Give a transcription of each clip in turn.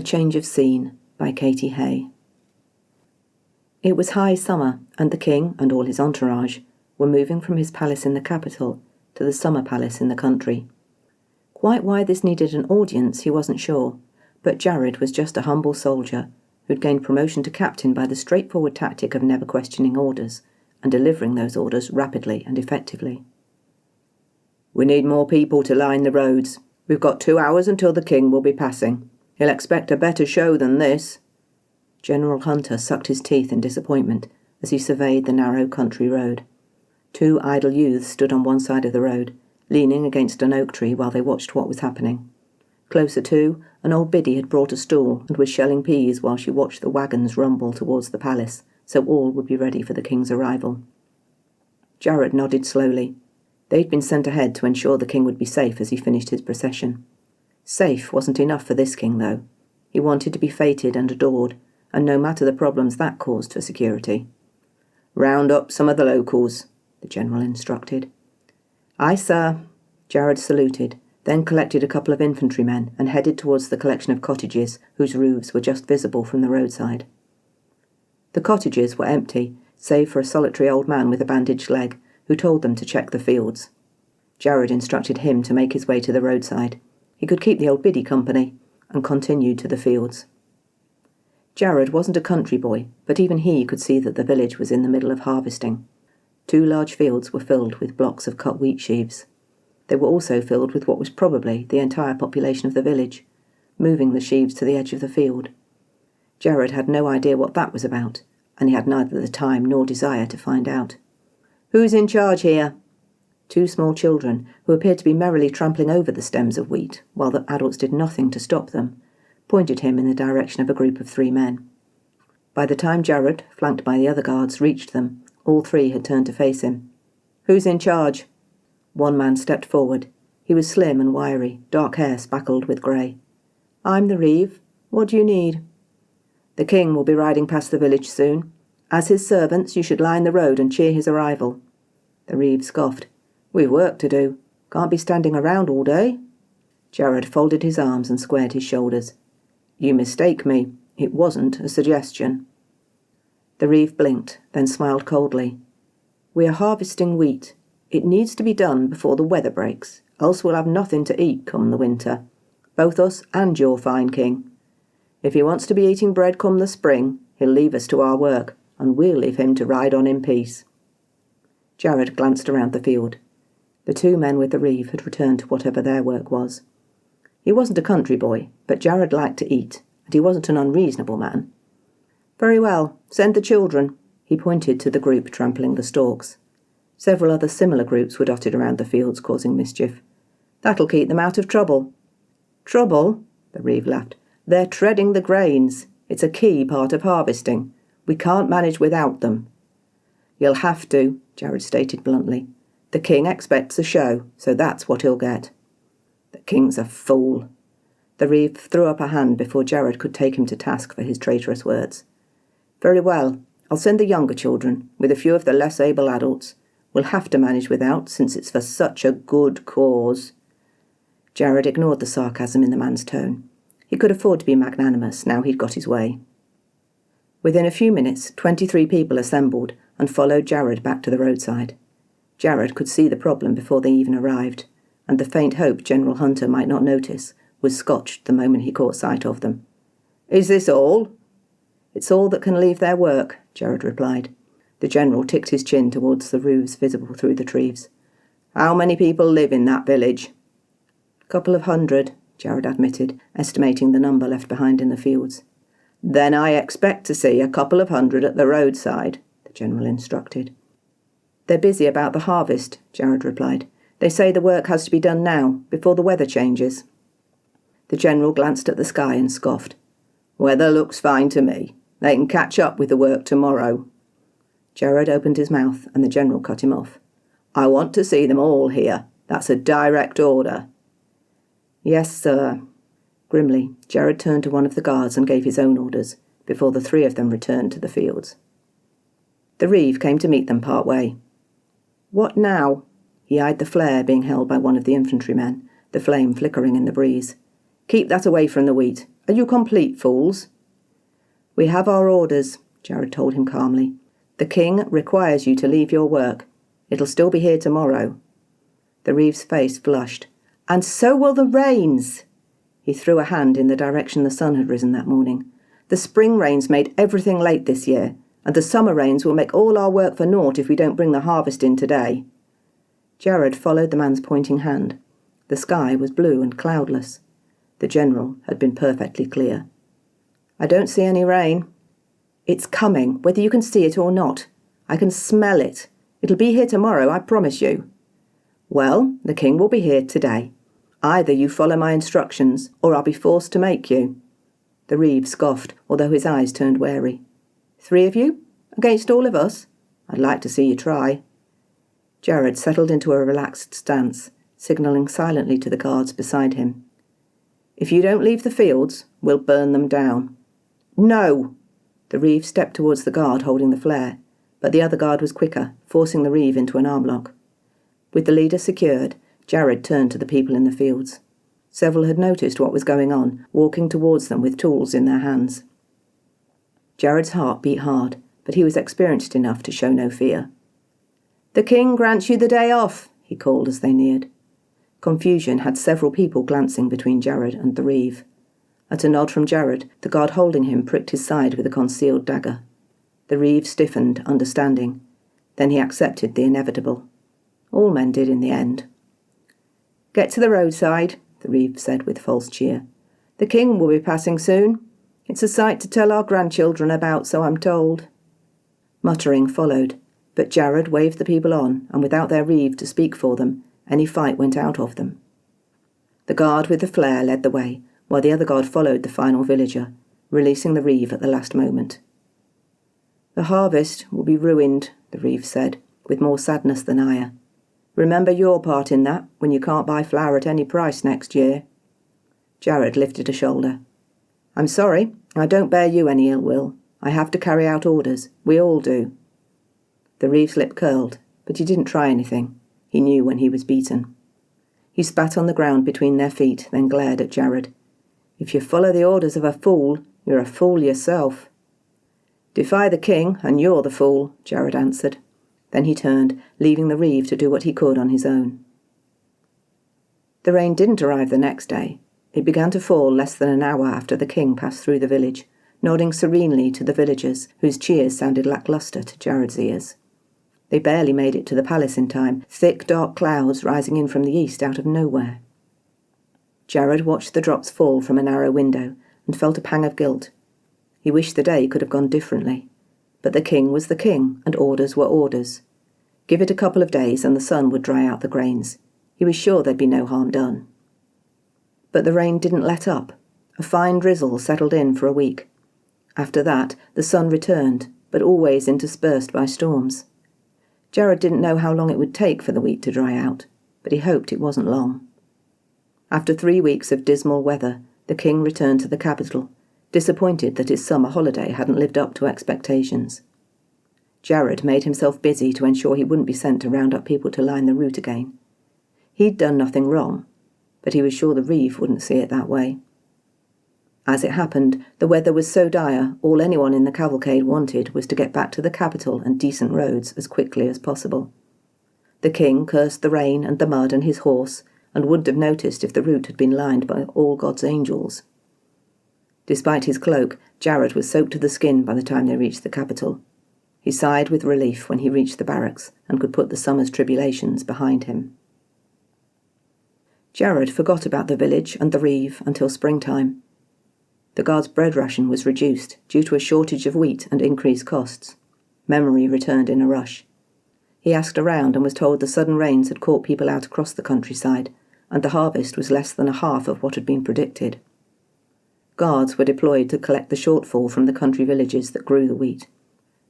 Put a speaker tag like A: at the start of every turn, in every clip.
A: Change of Scene by Katy Haye. It was high summer, and the king and all his entourage were moving from his palace in the capital to the summer palace in the country. Quite why this needed an audience he wasn't sure, but Jarryd was just a humble soldier who'd gained promotion to captain by the straightforward tactic of never questioning orders and delivering those orders rapidly and effectively. "We need more people to line the roads. We've got 2 hours until the king will be passing. He'll expect a better show than this." General Hunter sucked his teeth in disappointment as he surveyed the narrow country road. 2 idle youths stood on one side of the road, leaning against an oak tree while they watched what was happening. Closer to, an old biddy had brought a stool and was shelling peas while she watched the wagons rumble towards the palace, so all would be ready for the king's arrival. Jarryd nodded slowly. They'd been sent ahead to ensure the king would be safe as he finished his procession. Safe wasn't enough for this king, though. He wanted to be feted and adored, and no matter the problems that caused for security. "Round up some of the locals," the general instructed. "Aye, sir." Jarryd saluted, then collected a couple of infantrymen and headed towards the collection of cottages whose roofs were just visible from the roadside. The cottages were empty, save for a solitary old man with a bandaged leg, who told them to check the fields. Jarryd instructed him to make his way to the roadside. He could keep the old biddy company, and continued to the fields. Jarryd wasn't a country boy, but even he could see that the village was in the middle of harvesting. 2 large fields were filled with blocks of cut wheat sheaves. They were also filled with what was probably the entire population of the village, moving the sheaves to the edge of the field. Jarryd had no idea what that was about, and he had neither the time nor desire to find out. "Who's in charge here?" 2 small children, who appeared to be merrily trampling over the stems of wheat, while the adults did nothing to stop them, pointed him in the direction of a group of 3 men. By the time Jarryd, flanked by the other guards, reached them, all 3 had turned to face him. "Who's in charge?" One man stepped forward. He was slim and wiry, dark hair spackled with grey. "I'm the reeve. What do you need?" "The king will be riding past the village soon. As his servants, you should line the road and cheer his arrival." The reeve scoffed. "We've work to do. Can't be standing around all day." Jarryd folded his arms and squared his shoulders. "You mistake me. It wasn't a suggestion." The reeve blinked, then smiled coldly. "We are harvesting wheat. It needs to be done before the weather breaks, else we'll have nothing to eat come the winter. Both us and your fine king. If he wants to be eating bread come the spring, he'll leave us to our work, and we'll leave him to ride on in peace." Jarryd glanced around the field. The 2 men with the reeve had returned to whatever their work was. He wasn't a country boy, but Jarryd liked to eat, and he wasn't an unreasonable man. "Very well, send the children." He pointed to the group trampling the stalks. Several other similar groups were dotted around the fields, causing mischief. "That'll keep them out of trouble." "Trouble?" the reeve laughed. "They're treading the grains. It's a key part of harvesting. We can't manage without them." "You'll have to," Jarryd stated bluntly. "The king expects a show, so that's what he'll get." "The king's a fool." The reeve threw up a hand before Jarryd could take him to task for his traitorous words. "Very well, I'll send the younger children, with a few of the less able adults. We'll have to manage without, since it's for such a good cause." Jarryd ignored the sarcasm in the man's tone. He could afford to be magnanimous now he'd got his way. Within a few minutes, 23 people assembled and followed Jarryd back to the roadside. Jarryd could see the problem before they even arrived, and the faint hope General Hunter might not notice was scotched the moment he caught sight of them. "Is this all?" "It's all that can leave their work," Jarryd replied. The general ticked his chin towards the roofs visible through the trees. "How many people live in that village?" "Couple of 100, Jarryd admitted, estimating the number left behind in the fields. "Then I expect to see a couple of 100 at the roadside," the general instructed. "They're busy about the harvest," Jarryd replied. "They say the work has to be done now, before the weather changes." The general glanced at the sky and scoffed. "Weather looks fine to me. They can catch up with the work tomorrow." Jarryd opened his mouth and the general cut him off. "I want to see them all here. That's a direct order." "Yes, sir." Grimly, Jarryd turned to one of the guards and gave his own orders, before the 3 of them returned to the fields. The reeve came to meet them part way. "What now?" He eyed the flare being held by one of the infantrymen, the flame flickering in the breeze. "Keep that away from the wheat. Are you complete fools?" "We have our orders," Jarryd told him calmly. "The king requires you to leave your work. It'll still be here tomorrow." The reeve's face flushed. "And so will the rains!" He threw a hand in the direction the sun had risen that morning. "The spring rains made everything late this year, and the summer rains will make all our work for naught if we don't bring the harvest in today." Jarryd followed the man's pointing hand. The sky was blue and cloudless. The general had been perfectly clear. "I don't see any rain." "It's coming, whether you can see it or not. I can smell it. It'll be here tomorrow, I promise you." "Well, the king will be here today. Either you follow my instructions, or I'll be forced to make you." The reeve scoffed, although his eyes turned wary. "3 of you? Against all of us? I'd like to see you try." Jarryd settled into a relaxed stance, signalling silently to the guards beside him. "If you don't leave the fields, we'll burn them down." "No!" The reeve stepped towards the guard holding the flare, but the other guard was quicker, forcing the reeve into an arm lock. With the leader secured, Jarryd turned to the people in the fields. Several had noticed what was going on, walking towards them with tools in their hands. Jarryd's heart beat hard, but he was experienced enough to show no fear. "The king grants you the day off," he called as they neared. Confusion had several people glancing between Jarryd and the reeve. At a nod from Jarryd, the guard holding him pricked his side with a concealed dagger. The reeve stiffened, understanding. Then he accepted the inevitable. All men did in the end. "Get to the roadside," the reeve said with false cheer. "The king will be passing soon. It's a sight to tell our grandchildren about, so I'm told." Muttering followed, but Jarryd waved the people on, and without their reeve to speak for them, any fight went out of them. The guard with the flare led the way, while the other guard followed the final villager, releasing the reeve at the last moment. "The harvest will be ruined," the reeve said, with more sadness than ire. "Remember your part in that, when you can't buy flour at any price next year." Jarryd lifted a shoulder. "I'm sorry, I don't bear you any ill will. I have to carry out orders. We all do." The reeve's lip curled, but he didn't try anything. He knew when he was beaten. He spat on the ground between their feet, then glared at Jarryd. "If you follow the orders of a fool, you're a fool yourself." "Defy the king, and you're the fool," Jarryd answered. Then he turned, leaving the reeve to do what he could on his own. The rain didn't arrive the next day. It began to fall less than an hour after the king passed through the village, nodding serenely to the villagers, whose cheers sounded lacklustre to Jarryd's ears. They barely made it to the palace in time, thick dark clouds rising in from the east out of nowhere. Jarryd watched the drops fall from a narrow window and felt a pang of guilt. He wished the day could have gone differently. But the king was the king, and orders were orders. Give it a couple of days and the sun would dry out the grains. He was sure there'd be no harm done. But the rain didn't let up. A fine drizzle settled in for a week. After that, the sun returned, but always interspersed by storms. Jarryd didn't know how long it would take for the wheat to dry out, but he hoped it wasn't long. After 3 weeks of dismal weather, the king returned to the capital, disappointed that his summer holiday hadn't lived up to expectations. Jarryd made himself busy to ensure he wouldn't be sent to round up people to line the route again. He'd done nothing wrong, but he was sure the reeve wouldn't see it that way. As it happened, the weather was so dire, all anyone in the cavalcade wanted was to get back to the capital and decent roads as quickly as possible. The king cursed the rain and the mud and his horse, and wouldn't have noticed if the route had been lined by all God's angels. Despite his cloak, Jarryd was soaked to the skin by the time they reached the capital. He sighed with relief when he reached the barracks and could put the summer's tribulations behind him. Jarryd forgot about the village and the reeve until springtime. The guard's bread ration was reduced due to a shortage of wheat and increased costs. Memory returned in a rush. He asked around and was told the sudden rains had caught people out across the countryside, and the harvest was less than a half of what had been predicted. Guards were deployed to collect the shortfall from the country villages that grew the wheat.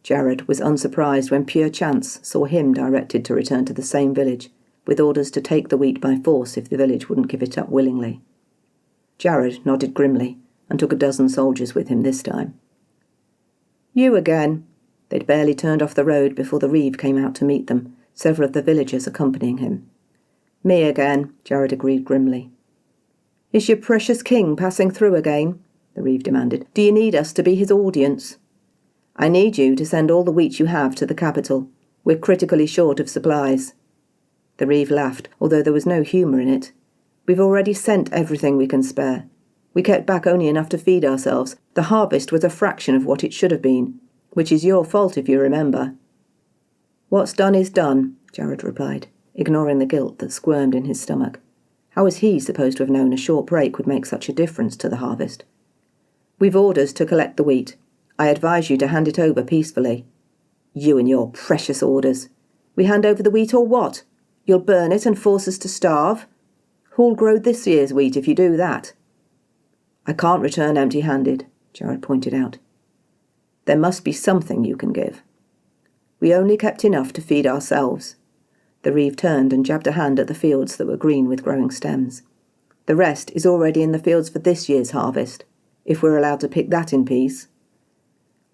A: Jarryd was unsurprised when pure chance saw him directed to return to the same village, with orders to take the wheat by force if the village wouldn't give it up willingly. Jarryd nodded grimly and took a dozen soldiers with him this time. "You again." They'd barely turned off the road before the reeve came out to meet them, several of the villagers accompanying him. "Me again," Jarryd agreed grimly. "Is your precious king passing through again?" the reeve demanded. "Do you need us to be his audience?" "I need you to send all the wheat you have to the capital. We're critically short of supplies." The reeve laughed, although there was no humour in it. "We've already sent everything we can spare. We kept back only enough to feed ourselves. The harvest was a fraction of what it should have been, which is your fault if you remember." "What's done is done," Jarryd replied, ignoring the guilt that squirmed in his stomach. How was he supposed to have known a short break would make such a difference to the harvest? "We've orders to collect the wheat. I advise you to hand it over peacefully." "You and your precious orders. We hand over the wheat or what? You'll burn it and force us to starve? Who'll grow this year's wheat if you do that?" "I can't return empty-handed," Jarryd pointed out. "There must be something you can give." "We only kept enough to feed ourselves." The reeve turned and jabbed a hand at the fields that were green with growing stems. "The rest is already in the fields for this year's harvest, if we're allowed to pick that in peace."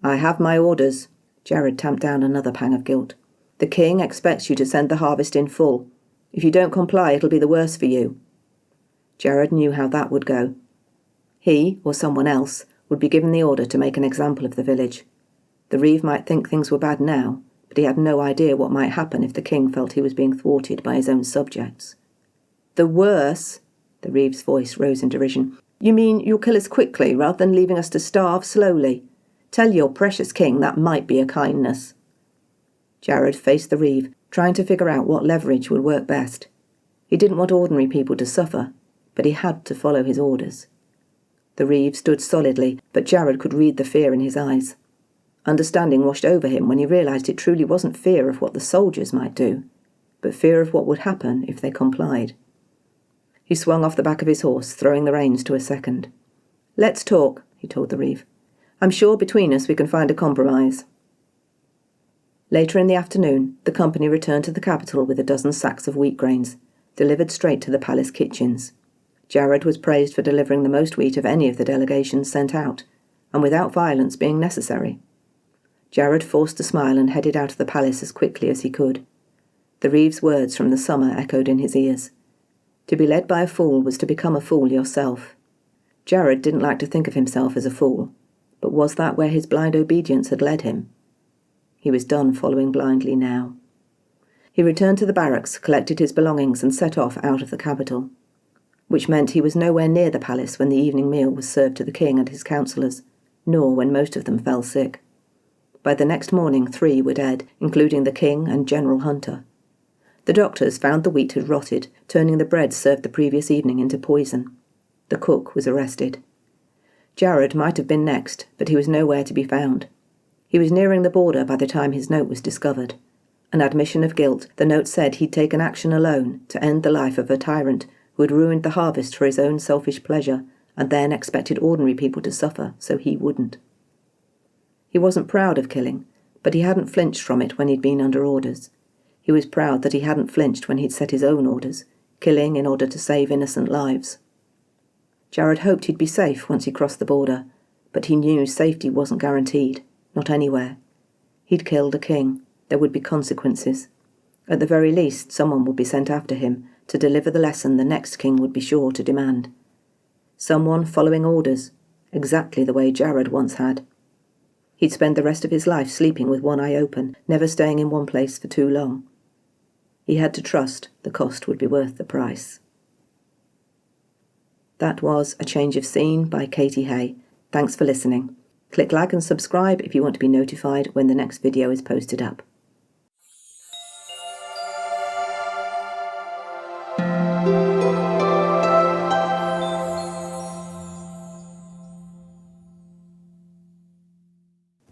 A: "I have my orders." Jarryd tamped down another pang of guilt. "The king expects you to send the harvest in full. If you don't comply, it'll be the worse for you." Jarryd knew how that would go. He, or someone else, would be given the order to make an example of the village. The reeve might think things were bad now, but he had no idea what might happen if the king felt he was being thwarted by his own subjects. "The worse?" The reeve's voice rose in derision. "You mean you'll kill us quickly rather than leaving us to starve slowly? Tell your precious king that might be a kindness." Jarryd faced the reeve, trying to figure out what leverage would work best. He didn't want ordinary people to suffer, but he had to follow his orders. The reeve stood solidly, but Jarryd could read the fear in his eyes. Understanding washed over him when he realised it truly wasn't fear of what the soldiers might do, but fear of what would happen if they complied. He swung off the back of his horse, throwing the reins to a second. "Let's talk," he told the reeve. "I'm sure between us we can find a compromise." Later in the afternoon, the company returned to the capital with a dozen sacks of wheat grains, delivered straight to the palace kitchens. Jarryd was praised for delivering the most wheat of any of the delegations sent out, and without violence being necessary. Jarryd forced a smile and headed out of the palace as quickly as he could. The reeve's words from the summer echoed in his ears. To be led by a fool was to become a fool yourself. Jarryd didn't like to think of himself as a fool, but was that where his blind obedience had led him? He was done following blindly now. He returned to the barracks, collected his belongings and set off out of the capital, which meant he was nowhere near the palace when the evening meal was served to the king and his councillors, nor when most of them fell sick. By the next morning 3 were dead, including the king and General Hunter. The doctors found the wheat had rotted, turning the bread served the previous evening into poison. The cook was arrested. Jarryd might have been next, but he was nowhere to be found. He was nearing the border by the time his note was discovered. An admission of guilt, the note said he'd taken action alone to end the life of a tyrant who had ruined the harvest for his own selfish pleasure and then expected ordinary people to suffer so he wouldn't. He wasn't proud of killing, but he hadn't flinched from it when he'd been under orders. He was proud that he hadn't flinched when he'd set his own orders, killing in order to save innocent lives. Jarryd hoped he'd be safe once he crossed the border, but he knew safety wasn't guaranteed, not anywhere. He'd killed a king. There would be consequences. At the very least, someone would be sent after him to deliver the lesson the next king would be sure to demand. Someone following orders, exactly the way Jarryd once had. He'd spend the rest of his life sleeping with one eye open, never staying in one place for too long. He had to trust the cost would be worth the price. That was A Change of Scene by Katy Haye. Thanks for listening. Click like and subscribe if you want to be notified when the next video is posted up.